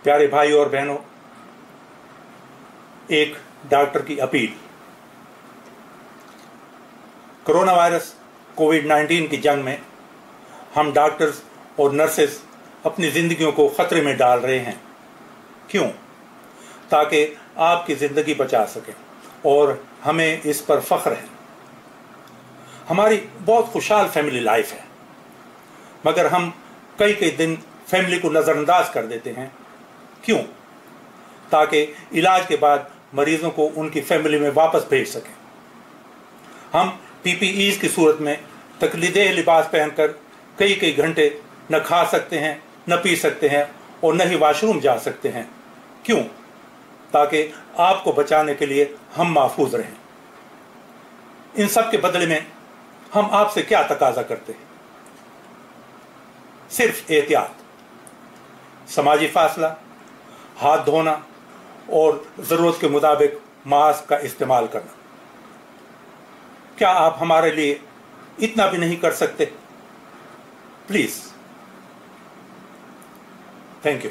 प्यारे भाई और बहनों, एक डॉक्टर की अपील। कोरोना वायरस कोविड-19 की जंग में हम डॉक्टर्स और नर्सेस अपनी जिंदगियों को खतरे में डाल रहे हैं। क्यों? ताकि आपकी जिंदगी बचा सकें और हमें इस पर फख्र है। हमारी बहुत खुशहाल फैमिली लाइफ है, मगर हम कई दिन फैमिली को नज़रअंदाज कर देते हैं। क्यों? ताकि इलाज के बाद मरीजों को उनकी फैमिली में वापस भेज सकें। हम PPEs की सूरत में तकलीदेह लिबास पहनकर कई घंटे न खा सकते हैं, न पी सकते हैं और न ही वॉशरूम जा सकते हैं। क्यों? ताकि आपको बचाने के लिए हम महफूज रहें। इन सब के बदले में हम आपसे क्या तकाजा करते हैं? सिर्फ एहतियात, समाजी फासला, हाथ धोना और जरूरत के मुताबिक मास्क का इस्तेमाल करना। क्या आप हमारे लिए इतना भी नहीं कर सकते? प्लीज। Thank you.